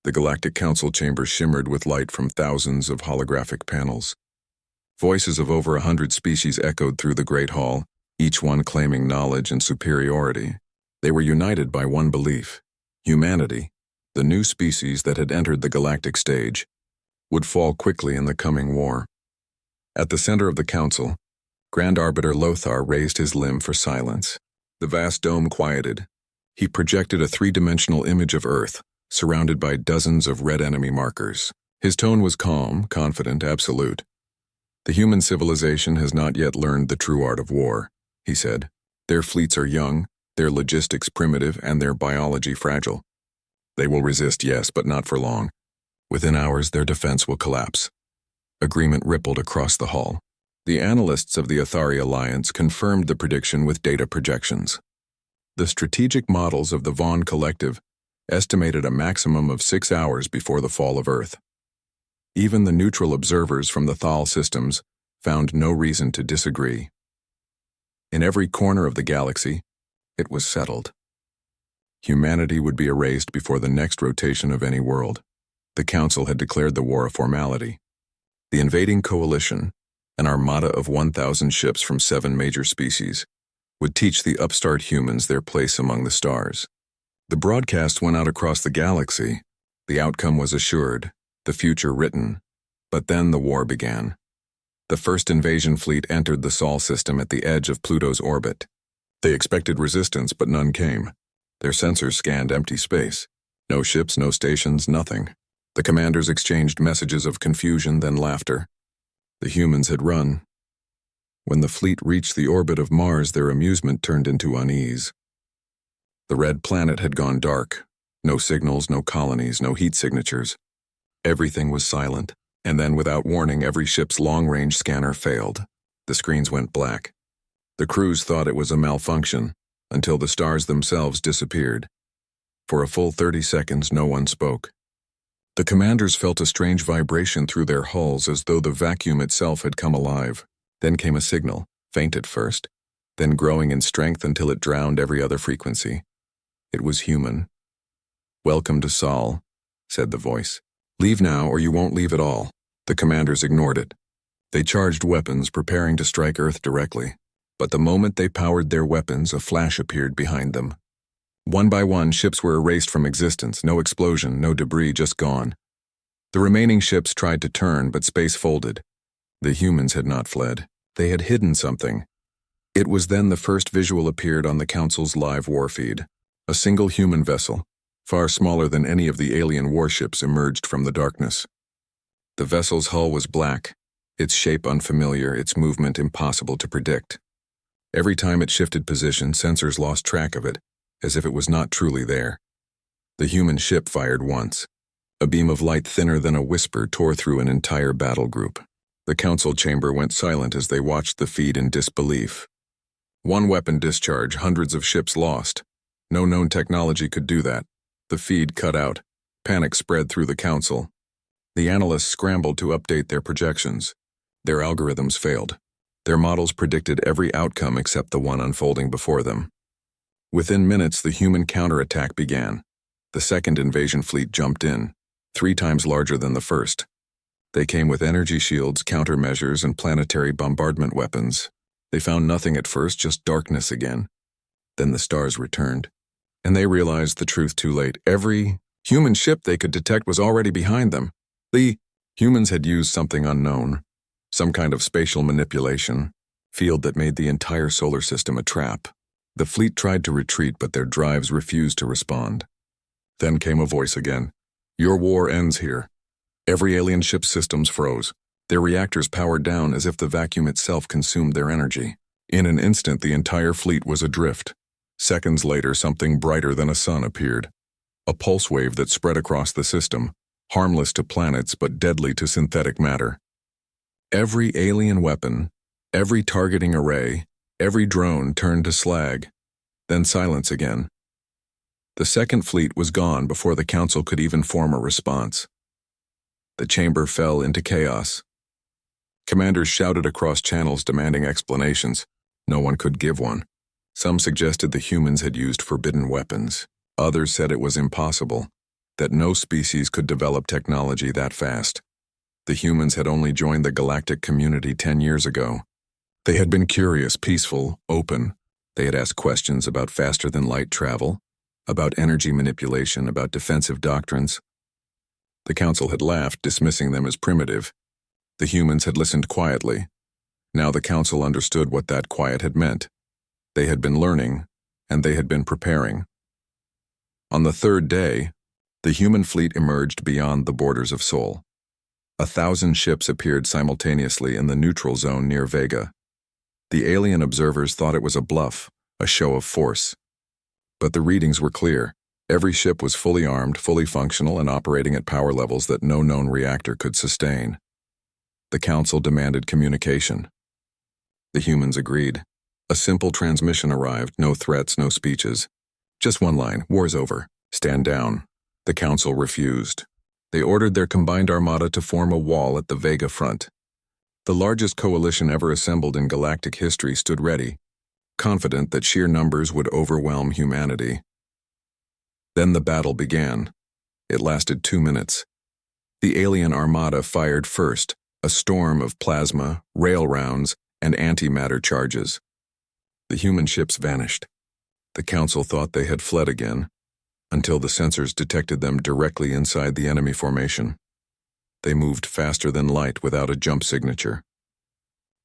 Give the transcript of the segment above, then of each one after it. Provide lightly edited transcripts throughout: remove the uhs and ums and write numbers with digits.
The Galactic Council chamber shimmered with light from thousands of holographic panels. Voices of over 100 species echoed through the Great Hall, each one claiming knowledge and superiority. They were united by one belief: humanity, the new species that had entered the galactic stage, would fall quickly in the coming war. At the center of the council, Grand Arbiter Lothar raised his limb for silence. The vast dome quieted. He projected a three-dimensional image of Earth, surrounded by dozens of red enemy markers. His tone was calm, confident, absolute. "The human civilization has not yet learned the true art of war," he said. "Their fleets are young, their logistics primitive, and their biology fragile. They will resist, yes, but not for long. Within hours, their defense will collapse." Agreement rippled across the hall. The analysts of the Athari Alliance confirmed the prediction with data projections. The strategic models of the Vaughn Collective estimated a maximum of 6 hours before the fall of Earth. Even the neutral observers from the Thal systems found no reason to disagree. In every corner of the galaxy, it was settled. Humanity would be erased before the next rotation of any world. The Council had declared the war a formality. The invading coalition, an armada of 1,000 ships from 7 major species, would teach the upstart humans their place among the stars. The broadcast went out across the galaxy. The outcome was assured, the future written. But then the war began. The first invasion fleet entered the Sol system at the edge of Pluto's orbit. They expected resistance, but none came. Their sensors scanned empty space. No ships, no stations, nothing. The commanders exchanged messages of confusion, then laughter. The humans had run. When the fleet reached the orbit of Mars, their amusement turned into unease. The red planet had gone dark. No signals, no colonies, no heat signatures. Everything was silent, and then without warning, every ship's long-range scanner failed. The screens went black. The crews thought it was a malfunction, until the stars themselves disappeared. For a full 30 seconds, no one spoke. The commanders felt a strange vibration through their hulls, as though the vacuum itself had come alive. Then came a signal, faint at first, then growing in strength until it drowned every other frequency. It was human. "Welcome to Sol," said the voice. "Leave now or you won't leave at all." The commanders ignored it. They charged weapons, preparing to strike Earth directly. But the moment they powered their weapons, a flash appeared behind them. One by one, ships were erased from existence. No explosion, no debris, just gone. The remaining ships tried to turn, but space folded. The humans had not fled. They had hidden something. It was then the first visual appeared on the Council's live war feed. A single human vessel, far smaller than any of the alien warships, emerged from the darkness. The vessel's hull was black, its shape unfamiliar, its movement impossible to predict. Every time it shifted position, sensors lost track of it, as if it was not truly there. The human ship fired once. A beam of light thinner than a whisper tore through an entire battle group. The council chamber went silent as they watched the feed in disbelief. One weapon discharge, hundreds of ships lost. No known technology could do that. The feed cut out. Panic spread through the council. The analysts scrambled to update their projections. Their algorithms failed. Their models predicted every outcome except the one unfolding before them. Within minutes, the human counterattack began. The second invasion fleet jumped in, 3 times larger than the first. They came with energy shields, countermeasures, and planetary bombardment weapons. They found nothing at first, just darkness again. Then the stars returned, and they realized the truth too late. Every human ship they could detect was already behind them. The humans had used something unknown, some kind of spatial manipulation, field that made the entire solar system a trap. The fleet tried to retreat, but their drives refused to respond. Then came a voice again. "Your war ends here." Every alien ship's systems froze. Their reactors powered down as if the vacuum itself consumed their energy. In an instant, the entire fleet was adrift. Seconds later, something brighter than a sun appeared. A pulse wave that spread across the system, harmless to planets but deadly to synthetic matter. Every alien weapon, every targeting array, every drone turned to slag. Then silence again. The second fleet was gone before the council could even form a response. The chamber fell into chaos. Commanders shouted across channels demanding explanations. No one could give one. Some suggested the humans had used forbidden weapons. Others said it was impossible. that no species could develop technology that fast. The humans had only joined the galactic community 10 years ago. They had been curious, peaceful, open. They had asked questions about faster-than-light travel, about energy manipulation, about defensive doctrines. The Council had laughed, dismissing them as primitive. The humans had listened quietly. Now the Council understood what that quiet had meant. They had been learning, and they had been preparing. On the third day, the human fleet emerged beyond the borders of Sol. 1,000 ships appeared simultaneously in the neutral zone near Vega. The alien observers thought it was a bluff, a show of force. But the readings were clear. Every ship was fully armed, fully functional, and operating at power levels that no known reactor could sustain. The Council demanded communication. The humans agreed. A simple transmission arrived, no threats, no speeches. Just one line, war's over, stand down. The Council refused. They ordered their combined armada to form a wall at the Vega front. The largest coalition ever assembled in galactic history stood ready, confident that sheer numbers would overwhelm humanity. Then the battle began. It lasted 2 minutes. The alien armada fired first, a storm of plasma, rail rounds, and antimatter charges. The human ships vanished. The Council thought they had fled again, until the sensors detected them directly inside the enemy formation. They moved faster than light without a jump signature.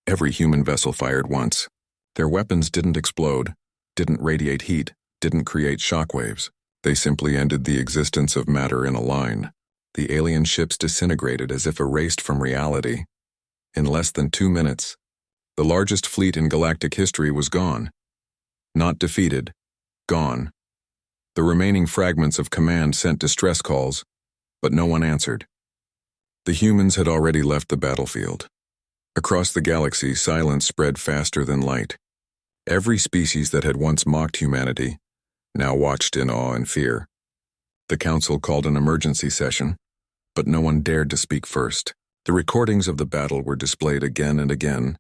Every human vessel fired once. Their weapons didn't explode, didn't radiate heat, didn't create shockwaves. They simply ended the existence of matter in a line. The alien ships disintegrated as if erased from reality. In less than 2 minutes, the largest fleet in galactic history was gone. Not defeated, gone. The remaining fragments of command sent distress calls, but no one answered. The humans had already left the battlefield. Across the galaxy, silence spread faster than light. Every species that had once mocked humanity now watched in awe and fear. The Council called an emergency session, but no one dared to speak first. The recordings of the battle were displayed again and again,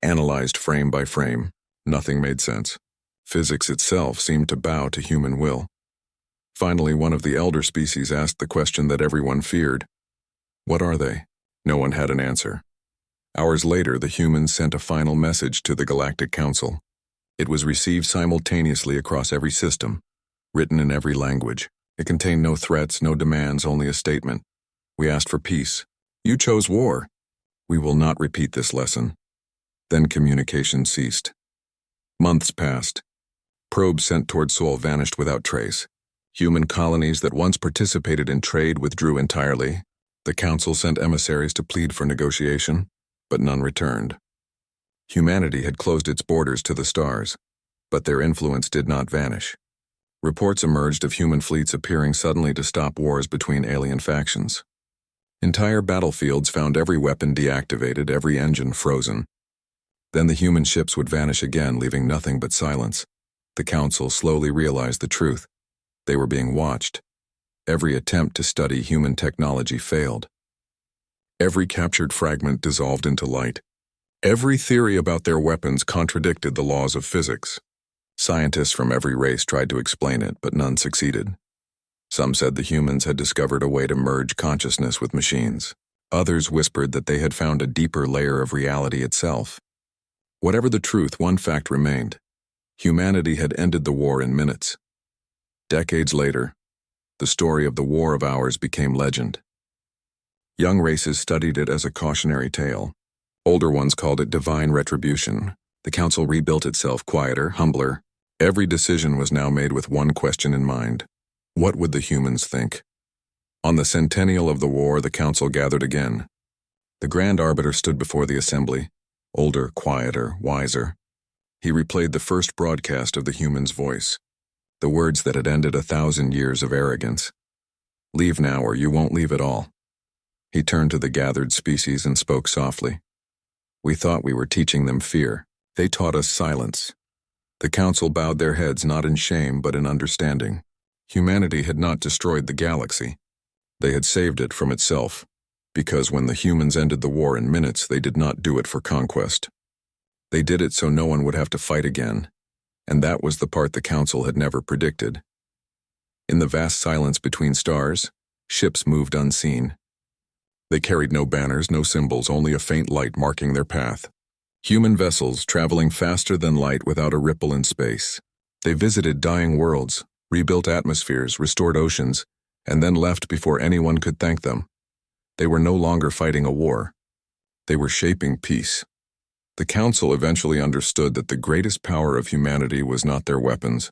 analyzed frame by frame. Nothing made sense. Physics itself seemed to bow to human will. Finally, one of the elder species asked the question that everyone feared. What are they? No one had an answer. Hours later, the humans sent a final message to the Galactic Council. It was received simultaneously across every system, written in every language. It contained no threats, no demands, only a statement. We asked for peace. You chose war. We will not repeat this lesson. Then communication ceased. Months passed. Probes sent toward Sol vanished without trace. Human colonies that once participated in trade withdrew entirely. The Council sent emissaries to plead for negotiation, but none returned. Humanity had closed its borders to the stars, but their influence did not vanish. Reports emerged of human fleets appearing suddenly to stop wars between alien factions. Entire battlefields found every weapon deactivated, every engine frozen. Then the human ships would vanish again, leaving nothing but silence. The Council slowly realized the truth. They were being watched. Every attempt to study human technology failed. Every captured fragment dissolved into light. Every theory about their weapons contradicted the laws of physics. Scientists from every race tried to explain it, but none succeeded. Some said the humans had discovered a way to merge consciousness with machines. Others whispered that they had found a deeper layer of reality itself. Whatever the truth, one fact remained. Humanity had ended the war in minutes. Decades later, the story of the War of Hours became legend. Young races studied it as a cautionary tale. Older ones called it divine retribution. The Council rebuilt itself quieter, humbler. Every decision was now made with one question in mind. What would the humans think? On the centennial of the war, the Council gathered again. The Grand Arbiter stood before the assembly, older, quieter, wiser. He replayed the first broadcast of the human's voice, the words that had ended 1,000 years of arrogance. Leave now or you won't leave at all. He turned to the gathered species and spoke softly. We thought we were teaching them fear. They taught us silence. The Council bowed their heads not in shame but in understanding. Humanity had not destroyed the galaxy. They had saved it from itself, because when the humans ended the war in minutes, they did not do it for conquest. They did it so no one would have to fight again, and that was the part the Council had never predicted. In the vast silence between stars, ships moved unseen. They carried no banners, no symbols, only a faint light marking their path. Human vessels traveling faster than light without a ripple in space. They visited dying worlds, rebuilt atmospheres, restored oceans, and then left before anyone could thank them. They were no longer fighting a war. They were shaping peace. The Council eventually understood that the greatest power of humanity was not their weapons,